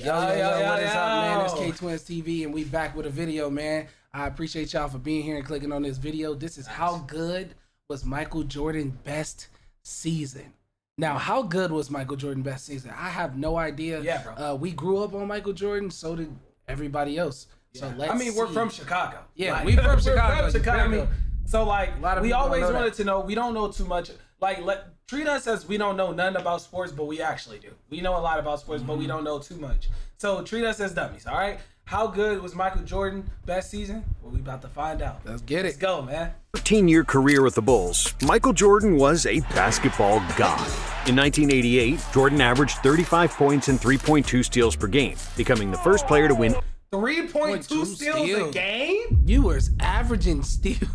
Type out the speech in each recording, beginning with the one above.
Yo, what is up, man? It's K-Twins TV, and we back with a video, man. I appreciate y'all for being here and clicking on this video. This is how good was Michael Jordan's best season. Now, how good was Michael Jordan's best season? I have no idea. Yeah, bro. We grew up on Michael Jordan, so did everybody else. So let's we're from Chicago. Yeah, like, we from Chicago. We're from Chicago. So, like, we always wanted to know. We don't know too much. Like, treat us as we don't know nothing about sports, but we actually do. We know a lot about sports, but we don't know too much. So treat us as dummies, all right? How good was Michael Jordan best season? Well, we about to find out. Let's get it. Let's go, man. 13-year career with the Bulls, Michael Jordan was a basketball god. In 1988, Jordan averaged 35 points and 3.2 steals per game, becoming the first player to win 3.2 steals a game? You was averaging steals.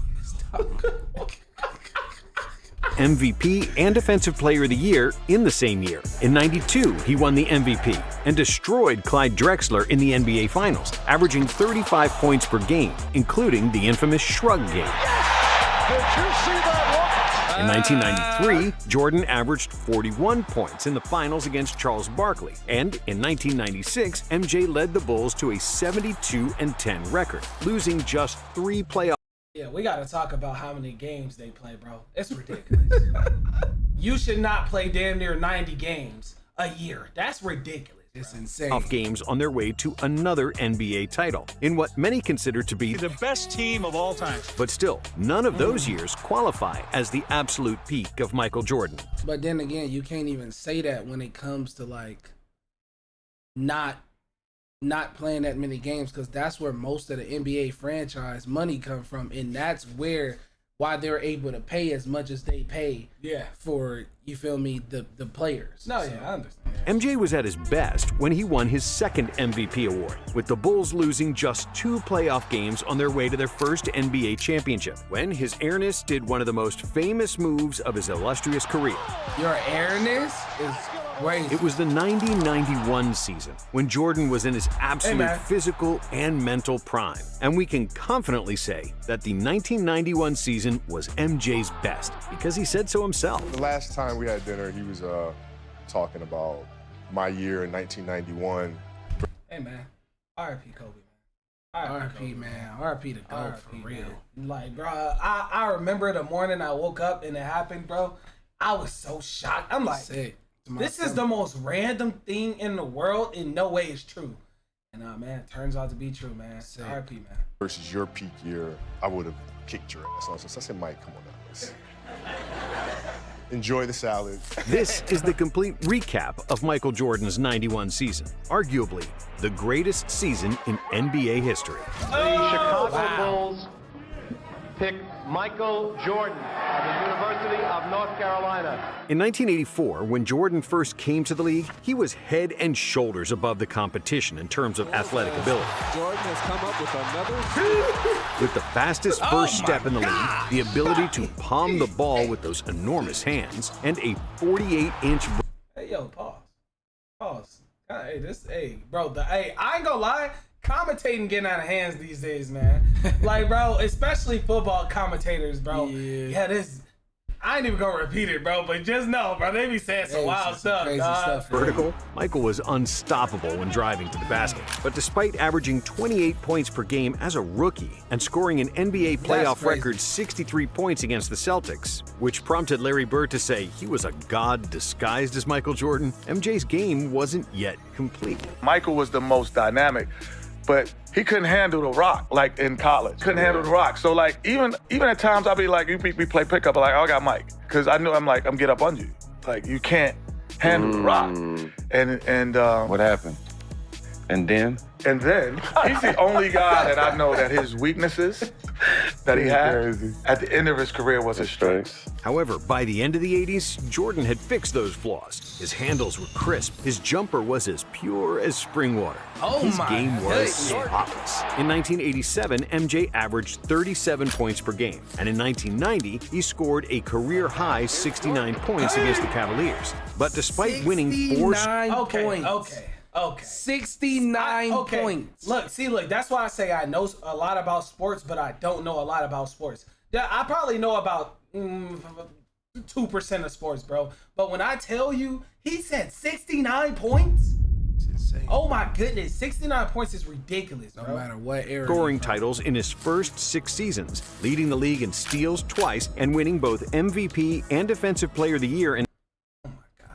MVP and Defensive Player of the Year in the same year. In '92, he won the MVP and destroyed Clyde Drexler in the NBA Finals, averaging 35 points per game, including the infamous shrug game. Yes! Did you see that look? In 1993, Jordan averaged 41 points in the finals against Charles Barkley, and in 1996, MJ led the Bulls to a 72-10 record, losing just 3 playoff. Yeah, we got to talk about how many games they play, bro. It's ridiculous. You should not play damn near 90 games a year. That's ridiculous. It's insane. Off games on their way to another NBA title in what many consider to be The best team of all time. But still, none of those years qualify as the absolute peak of Michael Jordan. But then again, you can't even say that when it comes to like not playing that many games, because that's where most of the NBA franchise money come from, and that's why they're able to pay as much as they pay. Yeah. For, you feel me, the players. No, So, yeah, I understand. MJ was at his best when he won his second MVP award, with the Bulls losing just 2 playoff games on their way to their first NBA championship, when his airness did one of the most famous moves of his illustrious career. your airness is crazy. It was the 90-91 season, when Jordan was in his absolute man. physical and mental prime. And we can confidently say that the 1991 season was MJ's best, because he said so himself. The last time we had dinner, he was talking about my year in 1991. Hey, man. R.I.P. Kobe, man. RP, man. RP to go, for real. Man. Like, bro, I remember the morning I woke up and it happened, bro. I was so shocked. I'm like, Sick. this is the most random thing in the world, and no way it's true. And man, it turns out to be true, man. Sick. R.I.P., man. Versus your peak year, I would have kicked your ass. So I said, Mike, come on now. Let's enjoy the salad. This is the complete recap of Michael Jordan's 91 season, arguably the greatest season in NBA history. The Chicago Bulls pick Michael Jordan of the University of North Carolina. In 1984, when Jordan first came to the league, he was head and shoulders above the competition in terms of athletic ability. Jordan has come up with another. With the fastest first step in the league, the ability to palm the ball with those enormous hands, and a 48-inch... Hey, yo, pause. Hey, bro, I ain't gonna lie. Commentating getting out of hands these days, man. Like, bro, especially football commentators, bro. Yeah, I ain't even gonna repeat it, bro, but just know, bro, they be saying some wild stuff, crazy dog. stuff. Vertical, Michael was unstoppable when driving to the basket. But despite averaging 28 points per game as a rookie and scoring an NBA playoff crazy. record 63 points against the Celtics, which prompted Larry Bird to say he was a god disguised as Michael Jordan, MJ's game wasn't yet complete. Michael was the most dynamic, but he couldn't handle the rock, like in college. Couldn't handle the rock. So like even at times I'll be like, we play pickup, I'm like, oh, I got Mike. Cause I knew I'm get up on you. Like you can't handle the rock. And What happened? And then he's the only guy that I know that his weaknesses that he had at the end of his career was his strengths. However, by the end of the 80s, Jordan had fixed those flaws. His handles were crisp, his jumper was as pure as spring water. His game was spotless. In 1987, MJ averaged 37 points per game, and in 1990, he scored a career-high 69 points against the Cavaliers. But despite winning 4 points. Okay. 69 points. Look, that's why I say I know a lot about sports, but I don't know a lot about sports. Yeah, I probably know about 2% of sports, bro. But when I tell you, he said 69 points. insane. Oh my goodness, 69 points is ridiculous, bro. No matter what era. Scoring titles in his first 6 seasons, leading the league in steals twice and winning both MVP and Defensive Player of the Year in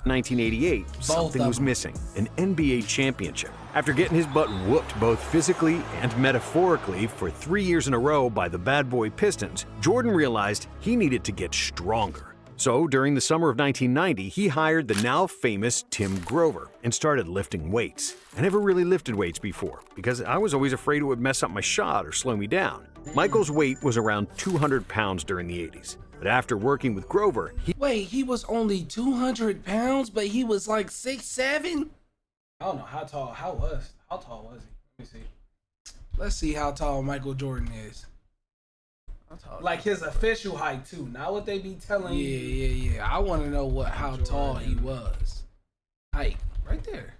1988. Something was missing, an NBA championship. After getting his butt whooped both physically and metaphorically for 3 years in a row by the bad boy Pistons, Jordan realized he needed to get stronger. So during the summer of 1990, he hired the now famous Tim Grover and started lifting weights. I never really lifted weights before because I was always afraid it would mess up my shot or slow me down. Michael's weight was around 200 pounds during the 80s. But after working with Grover, he was only 200 pounds, but he was like 6'7"? I don't know how tall was he? Let me see. Let's see how tall Michael Jordan is. Like his official height too, not what they be telling you. Yeah. I want to know how tall he was. Height, right there.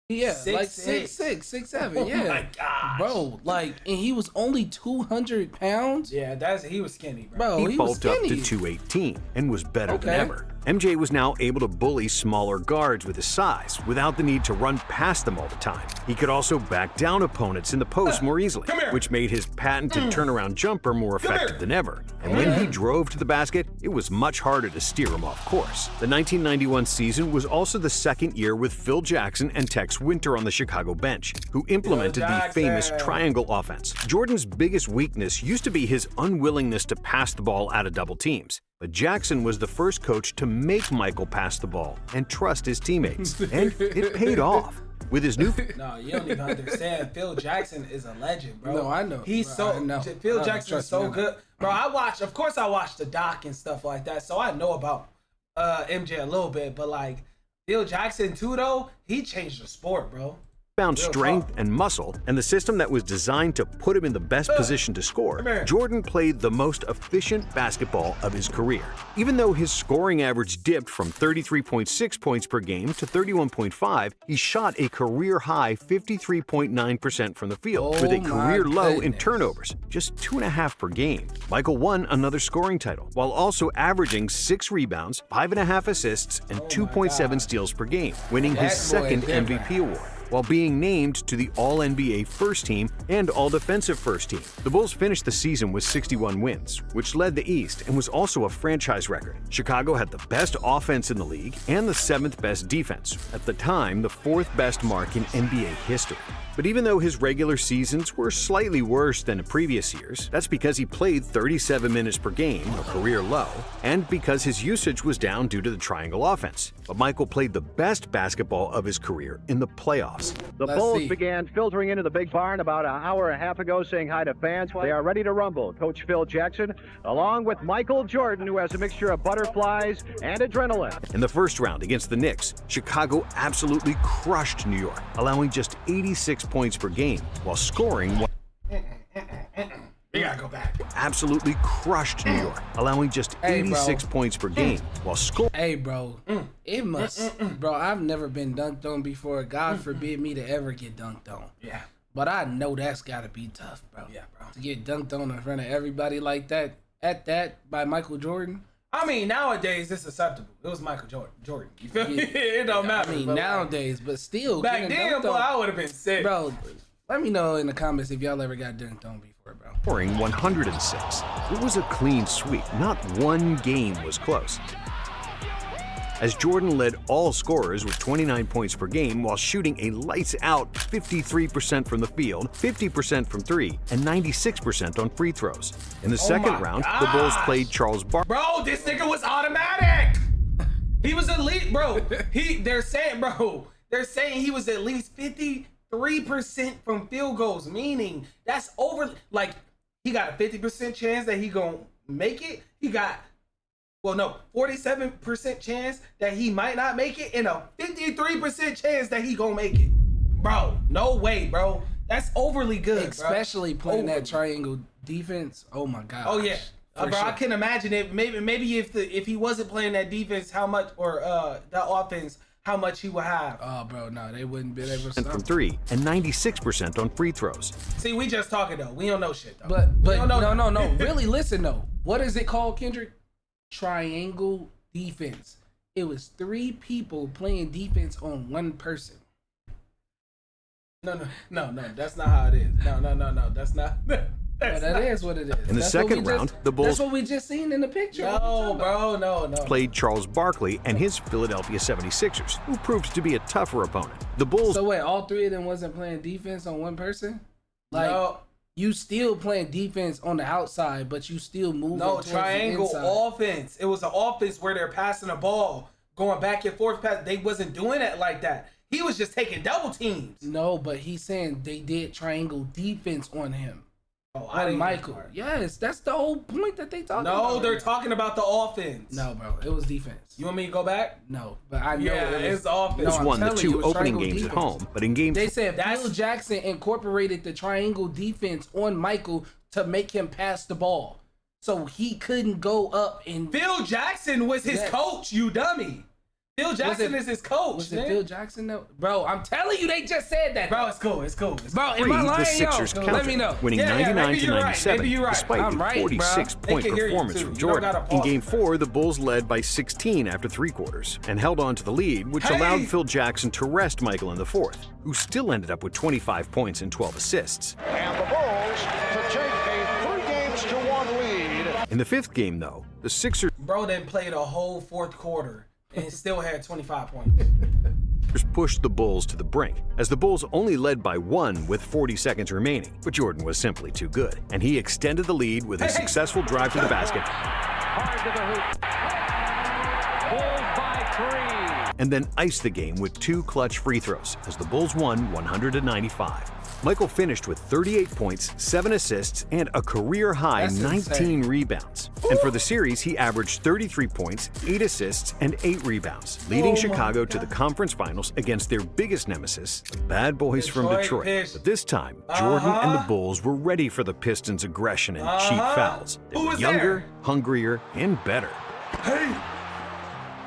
Yeah, like 6'6", 6'7", yeah. Oh my gosh. Bro, like, and he was only 200 pounds? Yeah, he was skinny, bro. he bulked up to 218 and was better than ever. MJ was now able to bully smaller guards with his size without the need to run past them all the time. He could also back down opponents in the post more easily, which made his patented turnaround jumper more effective than ever. And when he drove to the basket, it was much harder to steer him off course. The 1991 season was also the second year with Phil Jackson and Tex Winter on the Chicago bench, who implemented the famous triangle offense. Jordan's biggest weakness used to be his unwillingness to pass the ball out of double teams. But Jackson was the first coach to make Michael pass the ball and trust his teammates. And it paid off. With his new... No, you don't even understand. Phil Jackson is a legend, bro. No, I know. He's Phil Jackson is so good. Bro, of course I watched the doc and stuff like that, so I know about MJ a little bit, but like Phil Jackson too, though, he changed the sport, bro. Found strength and muscle, and the system that was designed to put him in the best position to score, Jordan played the most efficient basketball of his career. Even though his scoring average dipped from 33.6 points per game to 31.5, he shot a career-high 53.9% from the field, with a career low in turnovers, just 2.5 per game. Michael won another scoring title, while also averaging 6 rebounds, 5.5 assists, and 2.7 steals per game, winning his second MVP award, while being named to the All-NBA First Team and All-Defensive First Team. The Bulls finished the season with 61 wins, which led the East and was also a franchise record. Chicago had the best offense in the league and the 7th best defense, at the time the 4th best mark in NBA history. But even though his regular seasons were slightly worse than in previous years, that's because he played 37 minutes per game, a career low, and because his usage was down due to the triangle offense. But Michael played the best basketball of his career in the playoffs. The Bulls began filtering into the big barn about an hour and a half ago, saying hi to fans. They are ready to rumble. Coach Phil Jackson, along with Michael Jordan, who has a mixture of butterflies and adrenaline. In the first round against the Knicks, Chicago absolutely crushed New York, allowing just 86 points per game, while scoring... We gotta go back. Absolutely crushed New York, allowing just 86 points per game, while scoring... Hey, bro, it must... Bro, I've never been dunked on before. God forbid me to ever get dunked on. Yeah. But I know that's gotta be tough, bro. Yeah, bro. To get dunked on in front of everybody like that, by Michael Jordan. I mean, nowadays it's acceptable. It was Michael Jordan. You feel me? It don't matter. I mean, nowadays, but still. Back then, boy, I would have been sick. Bro, let me know in the comments if y'all ever got dunked on before, bro. Scoring 106. It was a clean sweep. Not one game was close, as Jordan led all scorers with 29 points per game while shooting a lights-out 53% from the field, 50% from three, and 96% on free throws. In the second round, the Bulls played Charles Barkley. Bro, this nigga was automatic. He was elite, bro. They're saying he was at least 53% from field goals, meaning that's over. Like, he got a 50% chance that he gonna make it. He got 47% chance that he might not make it, and a 53% chance that he gonna make it. Bro, no way, bro. That's overly good, especially playing that triangle defense. Oh my god. Oh yeah, bro. Sure. I can imagine it. Maybe if he wasn't playing that defense, how much, or that offense, how much he would have. Oh, bro, no, they wouldn't be able to. From three and 96% on free throws. See, we just talking though. We don't know shit though. But no. Really, listen though. What is it called, Kendrick? Triangle defense. it was 3 people playing defense on 1 person. No, that's not how it is. No, that's not. That is what it is. In the second round, the Bulls... That's what we just seen in the picture. No, bro, no. ...played Charles Barkley and his Philadelphia 76ers, who proved to be a tougher opponent. The Bulls... So wait, all 3 of them wasn't playing defense on 1 person? Like, no. You still playing defense on the outside, but you still moving towards triangle the inside. offense. It was an offense where they're passing the ball, going back and forth. They wasn't doing it like that. He was just taking double teams. No, but he's saying they did triangle defense on him. Oh, I didn't Michael. Yes, that's the whole point that they talking about. No, they're talking about the offense. No, bro, it was defense. You want me to go back? No, but I know it's offense. Bulls won the 2 opening games at home, but in game... They said Phil Jackson incorporated the triangle defense on Michael to make him pass the ball, so he couldn't go up and... Phil Jackson was his coach, you dummy. Phil Jackson is his coach. Was it Phil Jackson though? Bro, I'm telling you, they just said that. Bro, it's cool. Bro, am I lying, the Sixers countered, let me know. Winning 99-97, right. despite a 46-point performance from Jordan. In Game 4, the Bulls led by 16 after 3 quarters and held on to the lead, which allowed Phil Jackson to rest Michael in the 4th, who still ended up with 25 points and 12 assists. And the Bulls to take a 3-1 lead. In the 5th game, though, the Sixers... Bro then played a whole 4th quarter and still had 25 points. pushed the Bulls to the brink, as the Bulls only led by 1 with 40 seconds remaining. But Jordan was simply too good, and he extended the lead with a successful drive to the basket. Hard to the hoop. Bulls by 3. And then iced the game with 2 clutch free throws, as the Bulls won 100-95. Michael finished with 38 points, 7 assists, and a career-high 19 rebounds. And for the series, he averaged 33 points, 8 assists, and 8 rebounds, leading Chicago to the conference finals against their biggest nemesis, the bad boys from Detroit. But this time, Jordan and the Bulls were ready for the Pistons' aggression and cheap fouls. They were younger, hungrier, and better.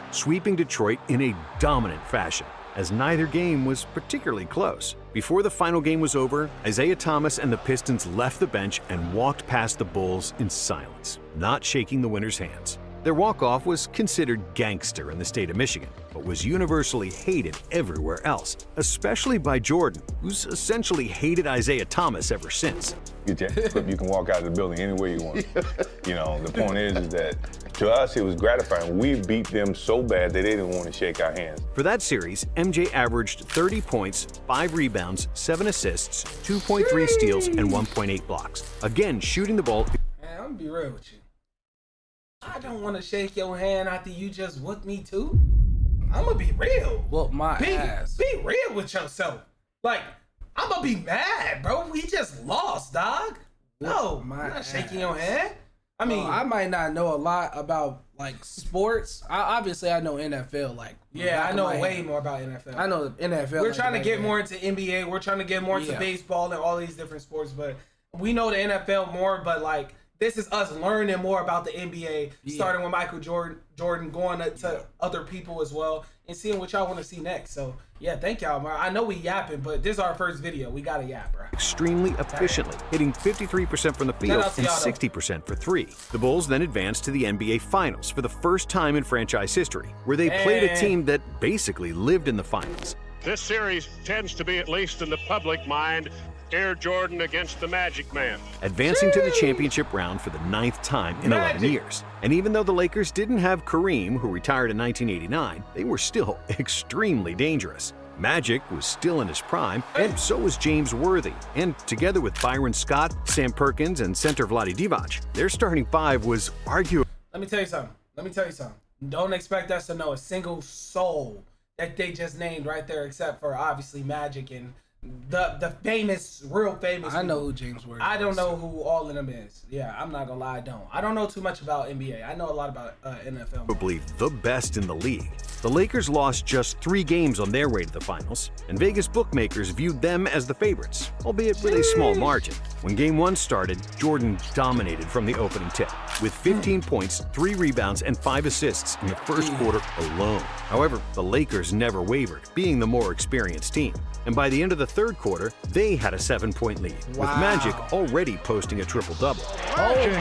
Sweeping Detroit in a dominant fashion, as neither game was particularly close. Before the final game was over, Isaiah Thomas and the Pistons left the bench and walked past the Bulls in silence, not shaking the winner's hands. Their walk-off was considered gangster in the state of Michigan, but was universally hated everywhere else, especially by Jordan, who's essentially hated Isaiah Thomas ever since. Get that clip, you can walk out of the building any way you want. You know, the point is that to us, it was gratifying. We beat them so bad that they didn't want to shake our hands. For that series, MJ averaged 30 points, 5 rebounds, 7 assists, 2.3 steals, and 1.8 blocks. Again, shooting the ball. Man, I'm gonna be real with you. I don't want to shake your hand after you just whooped me too. I'm gonna be real. Whoop my ass. Be real with yourself. Like, I'm gonna be mad, bro. We just lost, dog. No, I'm not shaking your hand. I mean, I might not know a lot about like sports. Obviously, I know NFL. Like, yeah, I know way more about NFL. I know NFL. We're trying to get more into NBA. We're trying to get more into baseball and all these different sports. But we know the NFL more. But like, this is us learning more about the NBA, starting with Michael Jordan, going to other people as well, and seeing what y'all want to see next. So, yeah, thank y'all, man. I know we yapping, but this is our first video. We got to yap, bro. Extremely efficiently, hitting 53% from the field and 60% for 3. The Bulls then advanced to the NBA Finals for the first time in franchise history, where they played a team that basically lived in the finals. This series tends to be, at least in the public mind, Air Jordan against the Magic Man. Advancing to the championship round for the 9th time in 11 years. And even though the Lakers didn't have Kareem, who retired in 1989, they were still extremely dangerous. Magic was still in his prime, and so was James Worthy. And together with Byron Scott, Sam Perkins, and center Vlade Divac, their starting 5 was arguably... Let me tell you something. Don't expect us to know a single soul that they just named right there, except for obviously Magic and the famous, real famous. I know who James Worthy is. I don't know who all of them is. Yeah, I'm not gonna lie, I don't know too much about NBA. I know a lot about NFL. Probably the best in the league. The Lakers lost just 3 games on their way to the finals, and Vegas bookmakers viewed them as the favorites, albeit with a small margin. When Game 1 started, Jordan dominated from the opening tip, with 15 points, 3 rebounds, and 5 assists in the first quarter alone. However, the Lakers never wavered, being the more experienced team. And by the end of the 3rd quarter, they had a 7-point lead, with Magic already posting a triple-double. Magic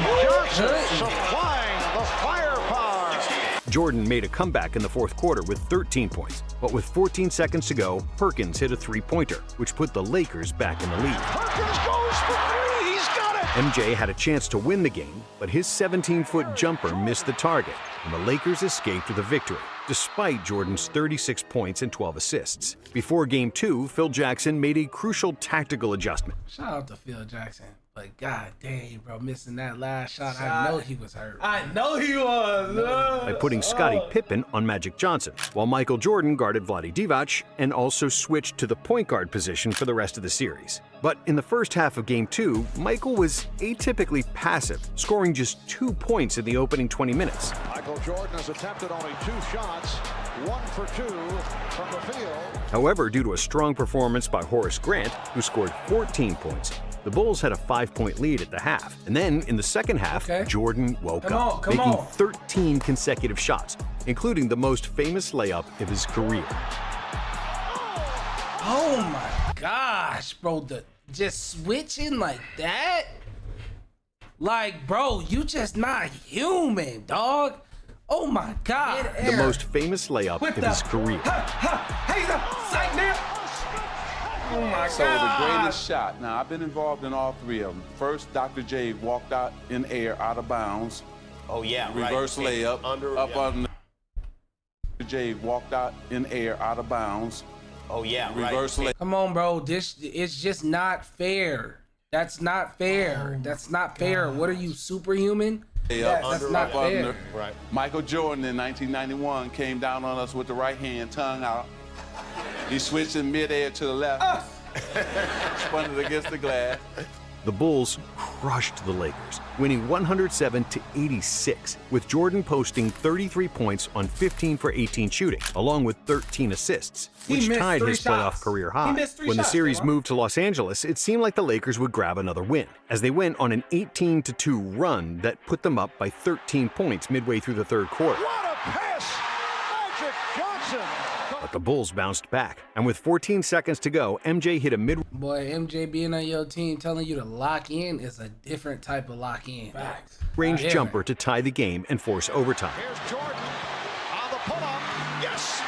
Johnson supplying the firepower. Jordan made a comeback in the fourth quarter with 13 points, but with 14 seconds to go, Perkins hit a three-pointer, which put the Lakers back in the lead. Perkins goes for three. He's got it. MJ had a chance to win the game, but his 17-foot jumper missed the target, and the Lakers escaped with a victory, despite Jordan's 36 points and 12 assists. Before Game 2, Phil Jackson made a crucial tactical adjustment. Shout out to Phil Jackson. But god dang, bro, missing that last shot. I know he was hurt. I know he was. By putting Scottie Pippen on Magic Johnson, while Michael Jordan guarded Vlade Divac and also switched to the point guard position for the rest of the series. But in the first half of Game 2, Michael was atypically passive, scoring just 2 points in the opening 20 minutes. Michael Jordan has attempted only 2 shots, 1 for 2 from the field. However, due to a strong performance by Horace Grant, who scored 14 points, the Bulls had a 5-point lead at the half. And then, in the second half, Jordan woke up, making 13 consecutive shots, including the most famous layup of his career. Oh my gosh, bro, just switching like that? Like, bro, you just not human, dog. Oh my God. The most famous layup of his career. Oh my So the greatest shot. Now, I've been involved in all 3 of them. First, Dr. J walked out in air, out of bounds. Oh, yeah, Reverse right. layup. Under. Dr. J walked out in air, out of bounds. Oh, yeah, Reverse layup. Come on, bro. It's just not fair. That's not fair. That's not fair. What are you, superhuman? That's not fair. Right. Michael Jordan in 1991 came down on us with the right hand, tongue out. He switched in midair to the left. Spun it against the glass. The Bulls crushed the Lakers, winning 107-86, with Jordan posting 33 points on 15 for 18 shooting, along with 13 assists, which tied his playoff career high. When the series moved to Los Angeles, it seemed like the Lakers would grab another win, as they went on an 18-2 run that put them up by 13 points midway through the third quarter. What a pass! Magic Johnson. But the Bulls bounced back, and with 14 seconds to go, MJ hit a mid... Boy, MJ being on your team telling you to lock in is a different type of lock in. Facts. range jumper to tie the game and force overtime. Here's Jordan on the pull-up. Yes!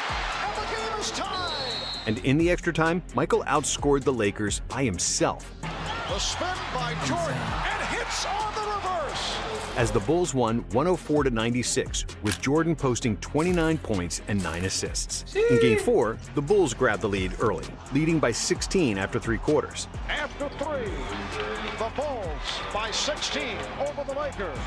And the game is tied! And in the extra time, Michael outscored the Lakers by himself. The spin by Jordan and hits on the reverse. As the Bulls won 104-96, with Jordan posting 29 points and 9 assists. In Game 4, the Bulls grabbed the lead early, leading by 16 after 3 quarters. After 3, the Bulls by 16 over the Lakers.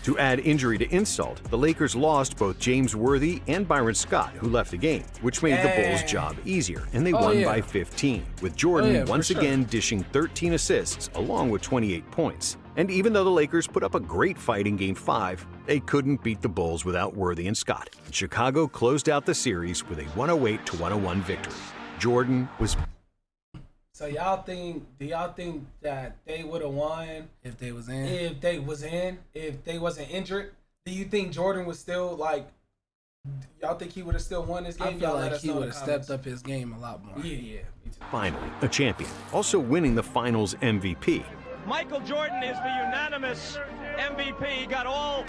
To add injury to insult, the Lakers lost both James Worthy and Byron Scott, who left the game, which made the Bulls' job easier, and they won by 15, with Jordan once again dishing 13 assists along with 28 points. And even though the Lakers put up a great fight in Game 5, they couldn't beat the Bulls without Worthy and Scott. And Chicago closed out the series with a 108-101 victory. Jordan was... So do y'all think that they would have won if they was in? If they wasn't injured? Do you think Jordan was still y'all think he would have still won this game? I feel like he would have stepped up his game a lot more. Yeah, me too. Finally, a champion, also winning the Finals MVP. Michael Jordan is the unanimous MVP. He got all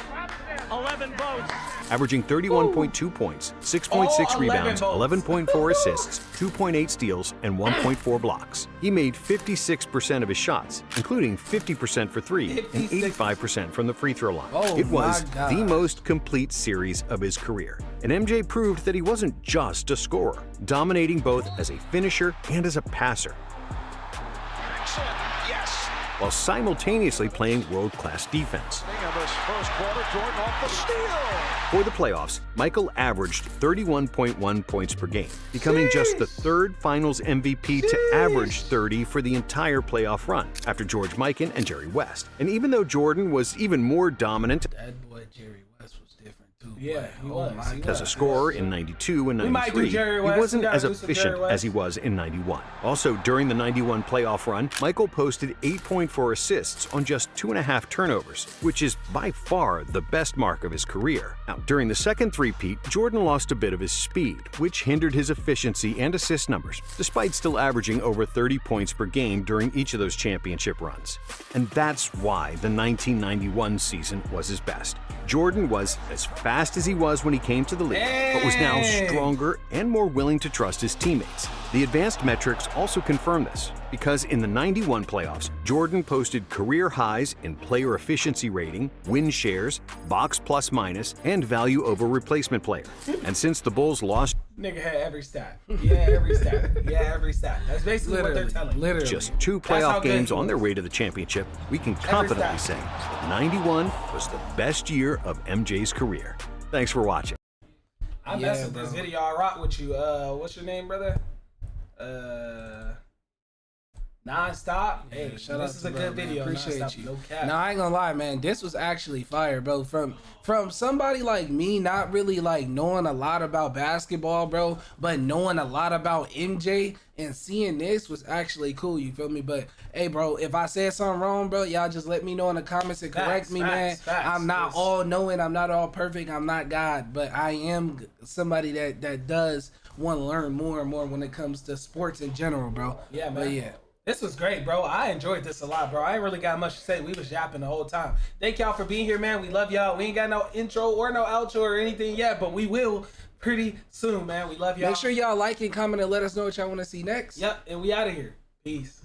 11 votes. Averaging 31.2 points, 6.6 rebounds, 11.4 assists, 2.8 steals, and 1.4 blocks. He made 56% of his shots, including 50% for 3 and 85% from the free throw line. It was the most complete series of his career. And MJ proved that he wasn't just a scorer, dominating both as a finisher and as a passer, while simultaneously playing world-class defense. For the playoffs, Michael averaged 31.1 points per game, becoming just the third Finals MVP to average 30 for the entire playoff run, after George Mikan and Jerry West. And even though Jordan was even more dominant as a scorer in 92 and 93, he wasn't as efficient as he was in 91. Also, during the 91 playoff run, Michael posted 8.4 assists on just 2.5 turnovers, which is by far the best mark of his career. Now, during the second three-peat, Jordan lost a bit of his speed, which hindered his efficiency and assist numbers, despite still averaging over 30 points per game during each of those championship runs. And that's why the 1991 season was his best. Jordan was as fast fast as he was when he came to the league, but was now stronger and more willing to trust his teammates. The advanced metrics also confirm this, because in the 91 playoffs, Jordan posted career highs in player efficiency rating, win shares, box plus minus, and value over replacement player. And since the Bulls lost, nigga had every stat. Yeah, every stat. Yeah, every stat. That's basically what they're telling you. Just 2 playoff games on their way to the championship, we can confidently say 91 was the best year of MJ's career. Thanks for watching. I mess with this video. I rock with you. What's your name, brother? Nonstop. Hey, shout out. This is a good video. Appreciate you. No cap. Nah, I ain't gonna lie, man. This was actually fire, bro. From somebody like me, not really like knowing a lot about basketball, bro, but knowing a lot about MJ and seeing this was actually cool. You feel me? But hey, bro, if I said something wrong, bro, y'all just let me know in the comments and correct me, man. I'm not all knowing. I'm not all perfect. I'm not God, but I am somebody that does want to learn more and more when it comes to sports in general, bro. Yeah, man. But yeah. This was great, bro. I enjoyed this a lot, bro. I ain't really got much to say. We was yapping the whole time. Thank y'all for being here, man. We love y'all. We ain't got no intro or no outro or anything yet, but we will pretty soon, man. We love y'all. Make sure y'all like and comment and let us know what y'all want to see next. Yep, and we out of here. Peace.